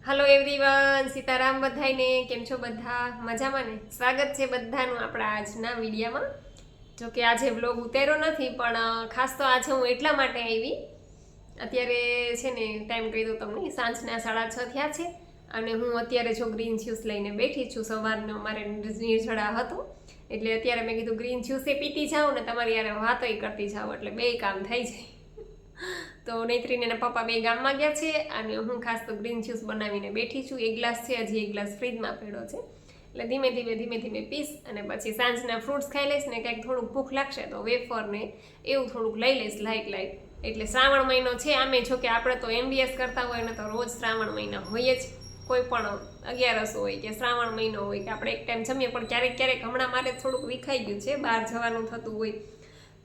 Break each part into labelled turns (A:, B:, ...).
A: Hello everyone, Sitaram બધાઈને. કેમ છો બધા? મજામાં ને? સ્વાગત છે બધાનું આપણા આજના વિડીયામાં. જો કે આજે વ્લોગ ઉતાર્યો નથી, પણ ખાસ તો આજે હું એટલા માટે આવી. અત્યારે છે ને ટાઈમ કહી દઉં તમને, સાંજના 6:30 થયા છે અને હું અત્યારે જો ગ્રીન જ્યુસ લઈને બેઠી છું. સવારનો મારે નિર્જળા હતો એટલે અત્યારે મેં કીધું ગ્રીન જ્યુસ એ પીતી જાઉં ને તમારી યાર વાતોય કરતી જાઉં, એટલે બે કામ થઈ જાય. તો નૈત્રીને એના પપ્પા બે ગામમાં ગયા છે અને હું ખાસ તો ગ્રીન જ્યુસ બનાવીને બેઠી છું. એક ગ્લાસ છે, હજી એક ગ્લાસ ફ્રીજમાં પડ્યો છે, એટલે ધીમે ધીમે પીસ અને પછી સાંજના ફ્રૂટ્સ ખાઈ લઈશ ને કંઈક થોડુંક ભૂખ લાગશે તો વેફર ને એવું થોડુંક લઈ લઈશ લાઈટ. એટલે શ્રાવણ મહિનો છે. આમે જો કે આપણે તો MBS કરતા હોય ને તો રોજ શ્રાવણ મહિના હોય જ. કોઈ પણ 11 હોય કે શ્રાવણ મહિનો હોય કે આપણે એક ટાઈમ જમીએ, પણ ક્યારેક હમણાં મારે થોડુંક વિખાઈ ગયું છે, બહાર જવાનું થતું હોય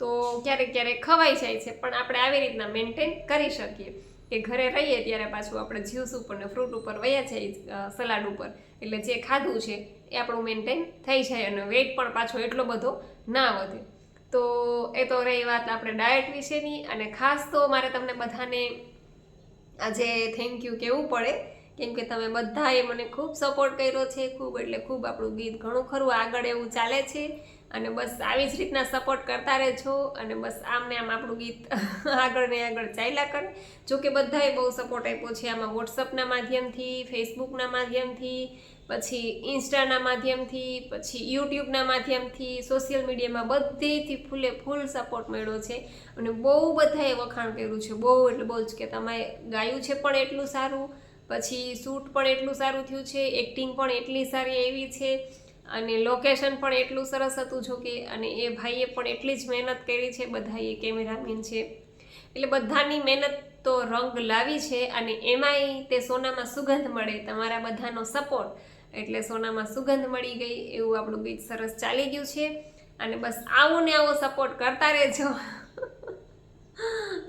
A: તો ક્યારેક ખવાઈ જાય છે. પણ આપણે આવી રીતના મેન્ટેન કરી શકીએ કે ઘરે રહીએ ત્યારે પાછું આપણે જ્યુસ ઉપર ને ફ્રૂટ ઉપર વયા જઈએ, સલાડ ઉપર, એટલે જે ખાધું છે એ આપણું મેન્ટેન થઈ જાય અને વેઇટ પણ પાછો એટલો બધો ના વધે. તો એ તો રહી વાત આપણે ડાયટ વિશેની. અને ખાસ તો મારે તમને બધાને આજે થેન્ક યુ કહેવું પડે, કેમ કે તમે બધાએ મને ખૂબ સપોર્ટ કર્યો છે. ખૂબ એટલે ખૂબ. આપણું ગીત ઘણું ખરું આગળ એવું ચાલે છે અને બસ આવી જ રીતના સપોર્ટ કરતા રહેજો અને બસ આમ ને આમ આપણું ગીત આગળ ને આગળ ચાલ્યા કરે. જો કે બધાએ બહુ સપોર્ટ આપ્યો છે આમાં, વોટ્સઅપના માધ્યમથી, ફેસબુકના માધ્યમથી, પછી ઇન્સ્ટાના માધ્યમથી, પછી યુટ્યુબના માધ્યમથી, સોશિયલ મીડિયામાં બધેથી ફૂલ સપોર્ટ મળ્યો છે અને બહુ બધાએ વખાણ કર્યું છે. બહુ એટલે બહુ જ, કે તમે ગાયું છે પણ એટલું સારું, પછી શૂટ પણ એટલું સારું થયું છે, એક્ટિંગ પણ એટલી સારી એવી છે અને લોકેશન પણ એટલું સરસ હતું. જો કે અને એ ભાઈએ પણ એટલી જ મહેનત કરી છે, બધાએ કેમેરામેન છે, એટલે બધાની મહેનત તો રંગ લાવી છે. અને એમાંય તે સોનામાં સુગંધ મળે, તમારા બધાનો સપોર્ટ, એટલે સોનામાં સુગંધ મળી ગઈ. એવું આપણું ગીત સરસ ચાલી ગયું છે અને બસ આવો ને આવો સપોર્ટ કરતા રહેજો.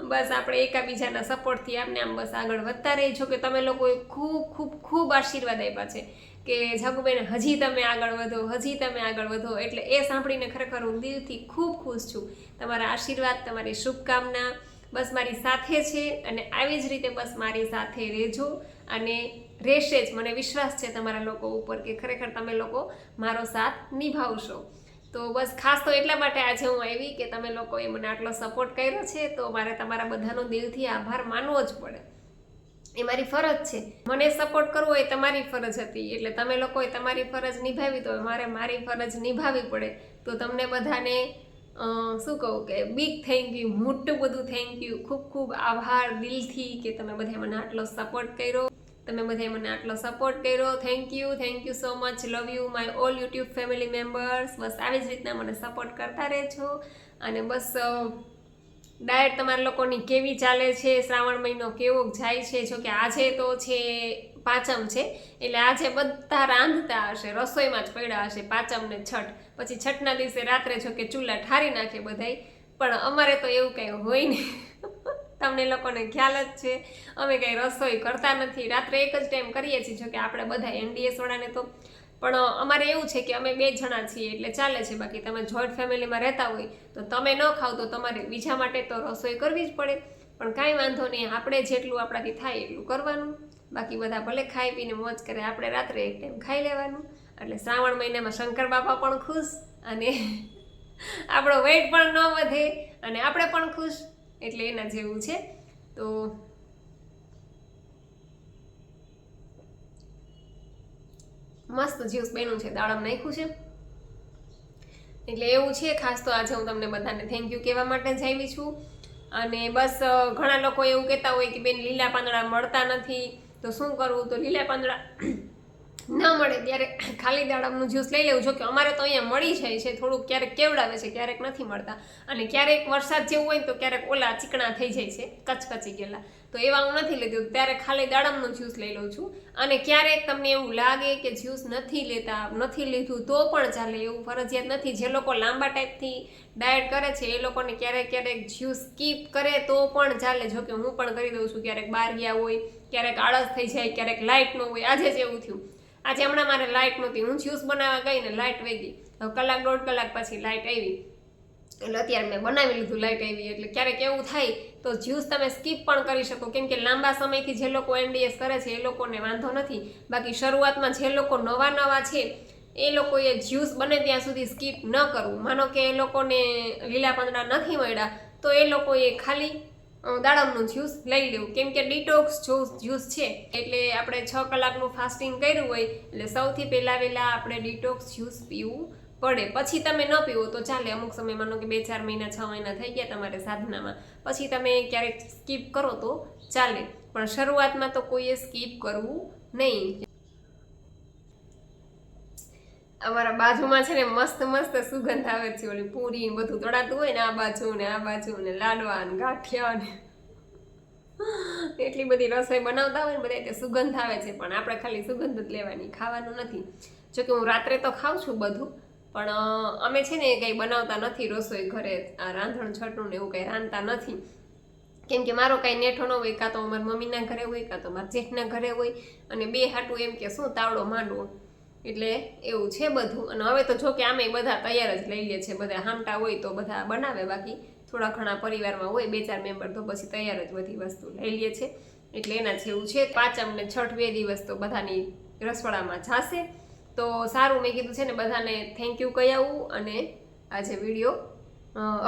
A: બસ આપણે એકાબીજાના સપોર્ટથી આમને આમ બસ આગળ વધતા રહીજો. કે તમે લોકોએ ખૂબ આશીર્વાદ આપ્યા છે કે જગુબેન હજી તમે આગળ વધો, હજી તમે આગળ વધો, એટલે એ સાંભળીને ખરેખર હું દિલથી ખૂબ ખુશ છું. તમારા આશીર્વાદ, તમારી શુભકામના બસ મારી સાથે છે અને આવી જ રીતે બસ મારી સાથે રહેજો અને રહેશે જ. મને વિશ્વાસ છે તમારા લોકો ઉપર કે ખરેખર તમે લોકો મારો સાથ નિભાવશો. તો બસ ખાસ તો એટલા માટે આજે હું આવી કે તમે લોકોએ મને આટલો સપોર્ટ કર્યો છે, તો મારે તમારા બધાનો દિલથી આભાર માનવો જ પડે. એ મારી ફરજ છે. મને સપોર્ટ કરવો એ તમારી ફરજ હતી, એટલે તમે લોકોએ તમારી ફરજ નિભાવી તો મારે મારી ફરજ નિભાવવી પડે. તો તમને બધાને શું કહું કે બિગ થેન્ક યુ, મોટું બધું થેન્ક યુ, ખૂબ આભાર દિલથી કે તમે બધાએ મને આટલો સપોર્ટ કર્યો. Thank you so much. Love you my all YouTube family members. બસ આવી જ રીતના મને સપોર્ટ કરતા રહેજો અને બસ ડાયટ તમારા લોકોની કેવી ચાલે છે, શ્રાવણ મહિનો કેવો જાય છે. જો કે આજે તો છે પાંચમ છે, એટલે આજે બધા રાંધતા હશે, રસોઈમાં જ પડ્યા હશે પાંચમ ને છઠ. પછી છઠના દિવસે રાત્રે જો કે ચૂલા ઠારી નાખે બધાય, પણ અમારે તો એવું કંઈ હોય નહીં. તમને લોકોને ખ્યાલ જ છે, અમે કંઈ રસોઈ કરતા નથી, રાત્રે એક જ ટાઈમ કરીએ છીએ. જો કે આપણે બધા NDS વાળાને તો, પણ અમારે એવું છે કે અમે 2 જણા છીએ એટલે ચાલે છે. બાકી તમે જોઈન્ટ ફેમિલીમાં રહેતા હોય તો તમે ન ખાવ તો તમારે બીજા માટે તો રસોઈ કરવી જ પડે. પણ કાંઈ વાંધો નહીં, આપણે જેટલું આપણાથી થાય એટલું કરવાનું. બાકી બધા ભલે ખાઈ પીને મોજ કરે, આપણે રાત્રે એક ટાઈમ ખાઈ લેવાનું. એટલે શ્રાવણ મહિનામાં શંકર બાપા પણ ખુશ અને આપણો વેઇટ પણ ન વધે અને આપણે પણ ખુશ, એટલે એના જેવું છે. તો મસ્ત જ્યુસ બન્યું છે, દાડમ નાખ્યું છે, એટલે એવું છે. ખાસ તો આજે હું તમને બધાને થેન્ક યુ કહેવા માટે જ આવી છું. અને બસ ઘણા લોકો એવું કહેતા હોય કે બેન લીલા પાંદડા મળતા નથી તો શું કરવું? તો લીલા પાંદડા ન મળે ત્યારે ખાલી દાડમનું જ્યુસ લઈ લેવું. જો કે અમારે તો અહીંયા મળી જાય છે, થોડુંક ક્યારેક કેવડાવે છે, ક્યારેક નથી મળતા, અને ક્યારેક વરસાદ જેવું હોય તો ક્યારેક ઓલા ચીકણા થઈ જાય છે, કચકચી ગયેલા, તો એવા હું નથી લેતી. ત્યારે ખાલી દાડમનું જ્યુસ લઈ લઉં છું. અને ક્યારેક તમને એવું લાગે કે જ્યુસ નથી લીધું તો પણ ચાલે, એવું ફરજિયાત નથી. જે લોકો લાંબા ટાઈપથી ડાયટ કરે છે એ લોકોને ક્યારેક જ્યુસ સ્કીપ કરે તો પણ ચાલે. જો કે હું પણ કરી દઉં છું. ક્યારેક બહાર ગયા હોય, ક્યારેક આળસ થઈ જાય, ક્યારેક લાઇટ ન હોય. આજે જ એવું થયું, આજે હમણાં મારે લાઇટ નહોતી, હું જ્યુસ બનાવવા ગઈ ને લાઇટ વહી ગઈ. કલાક 1.5 કલાક પછી લાઇટ આવી, એટલે અત્યારે મેં બનાવી લીધું. લાઇટ આવી એટલે ક્યારેક એવું થાય તો જ્યુસ તમે સ્કીપ પણ કરી શકો, કેમ કે લાંબા સમયથી જે લોકો NDS કરે છે એ લોકોને વાંધો નથી. બાકી શરૂઆતમાં જે લોકો નવા છે એ લોકોએ જ્યુસ બને ત્યાં સુધી સ્કીપ ન કરવું. માનો કે એ લોકોને લીલા પાંદડા નથી મળ્યા તો એ લોકોએ ખાલી દાડમનું જ્યુસ લઈ લેવું, કેમ કે ડિટોક્સ જ્યુસ છે એટલે આપણે 6 કલાકનું ફાસ્ટિંગ કર્યું હોય એટલે સૌથી પહેલાં આપણે ડિટોક્સ જ્યુસ પીવું પડે. પછી તમે ન પીવો તો ચાલે, અમુક સમય માનો કે 2-4 મહિના 6 મહિના થઈ ગયા તમારે સાધનામાં, પછી તમે ક્યારેક સ્કીપ કરો તો ચાલે, પણ શરૂઆતમાં તો કોઈએ સ્કીપ કરવું નહીં. અમારા બાજુમાં છે ને મસ્ત સુગંધ આવે છે, ઓલી પૂરી બધું તળાતું હોય ને આ બાજુ ને લાડવા ને ગાંઠિયા ને એટલી બધી રસોઈ બનાવતા હોય ને બધા તે સુગંધ આવે છે, પણ આપણે ખાલી સુગંધ જ લેવાની, ખાવાનું નથી. જોકે હું રાત્રે તો ખાઉં છું બધું, પણ અમે છે ને કંઈ બનાવતા નથી રસોઈ ઘરે, આ રાંધણ છટનું ને એવું કંઈ રાંધતા નથી, કેમ કે મારો કાંઈ નેઠો ન હોય, કાં તો મારા મમ્મીના ઘરે હોય કાં તો મારા જેઠના ઘરે હોય, અને બે હાટું એમ કે શું તાવડો માંડવો, એટલે એવું છે બધું. અને હવે તો જો કે આમે બધા તૈયાર જ લઈ લે છે, બધા હામટા હોય તો બધા બનાવે, બાકી થોડા ઘણા પરિવારમાં હોય 2-4 મેમ્બર તો પછી તૈયાર જ બધી વસ્તુ લઈ લે છે, એટલે એના જેવું છે. પાંચમ ને છઠ 2 દિવસ તો બધાની રસોડામાં જાશે. તો સારું, મેં કીધું છે ને બધાને થેન્ક યુ કહી આવું અને આજે વિડીયો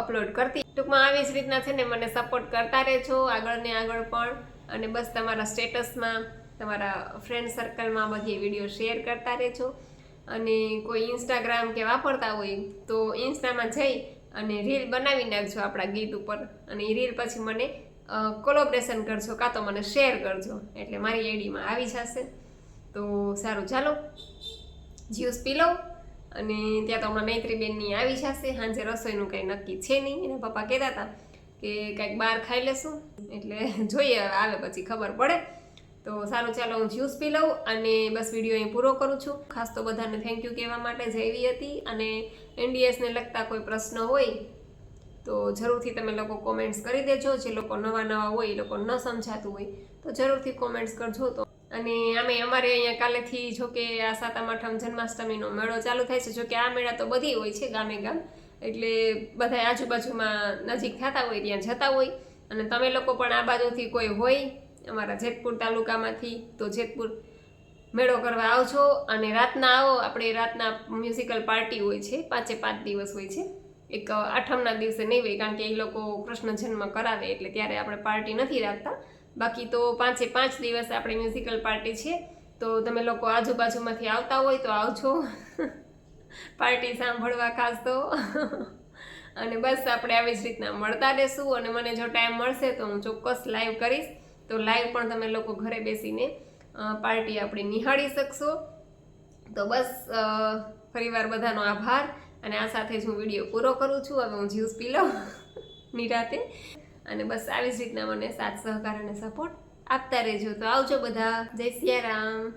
A: અપલોડ કરતી. ટૂંકમાં આવી જ રીતના છે ને મને સપોર્ટ કરતા રહેજો આગળ ને આગળ પણ, અને બસ તમારા સ્ટેટસમાં તમારા ફ્રેન્ડ સર્કલમાં બધી વિડીયો શેર કરતા રહેજો. અને કોઈ ઇન્સ્ટાગ્રામ કે વાપરતા હોય તો ઇન્સ્ટામાં જઈ અને રીલ બનાવી નાખજો આપણા ગીત ઉપર, અને એ રીલ પછી મને કોલેબોરેશન કરજો કાં તો મને શેર કરજો, એટલે મારી આઈડીમાં આવી જશે. તો સારું, ચાલો જ્યુસ પી લો. અને ત્યાં તો હમણાં મૈત્રી બેનની આવી જશે, સાંજે રસોઈનું કંઈ નક્કી છે નહીં, એના પપ્પા કહેતા હતા કે કંઈક બહાર ખાઈ લેશું, એટલે જોઈએ આવે પછી ખબર પડે. તો સારું, ચાલો હું જ્યુસ પી લઉં અને બસ વિડીયો અહીં પૂરો કરું છું. ખાસ તો બધાને થેન્ક યુ કહેવા માટે જ આવી હતી. અને NDSને લગતા કોઈ પ્રશ્ન હોય તો જરૂરથી તમે લોકો કોમેન્ટ્સ કરી દેજો. જે લોકો નવા હોય એ લોકો ન સમજાતું હોય તો જરૂરથી કોમેન્ટ્સ કરજો. તો અને અમારે અહીંયા કાલેથી જોકે આ 7મ 8મ જન્માષ્ટમીનો મેળો ચાલુ થાય છે. જોકે આ મેળા તો બધી હોય છે ગામે ગામ, એટલે બધા આજુબાજુમાં નજીક થતા હોય ત્યાં જતા હોય. અને તમે લોકો પણ આ બાજુથી કોઈ હોય અમારા જેતપુર તાલુકામાંથી તો જેતપુર મેળો કરવા આવજો. અને રાતના આવો, આપણે રાતના મ્યુઝિકલ પાર્ટી હોય છે, 5 દિવસ હોય છે. એક 8મના દિવસે નહીં હોય, કારણ કે એ લોકો કૃષ્ણ જન્મ કરાવે એટલે ત્યારે આપણે પાર્ટી નથી રાખતા. બાકી તો 5 દિવસ આપણે મ્યુઝિકલ પાર્ટી છે. તો તમે લોકો આજુબાજુમાંથી આવતા હોય તો આવજો પાર્ટી સાંભળવા ખાસ તો. અને બસ આપણે આવી જ રીતના મળતા રહેશું. અને મને જો ટાઈમ મળશે તો હું ચોક્કસ લાઈવ કરીશ, તો લાઈવ પણ તમે લોકો ઘરે બેસીને પાર્ટી આપણી નિહાળી શકશો. તો બસ ફરીવાર બધાનો આભાર, અને આ સાથે જ હું વિડીયો પૂરો કરું છું. હવે હું જ્યુસ પી લઉં નિરાતે, અને બસ આવી જ રીતના મને સાથ સહકાર અને સપોર્ટ આપતા રહેજો. તો આવજો બધા, જય સિયારામ.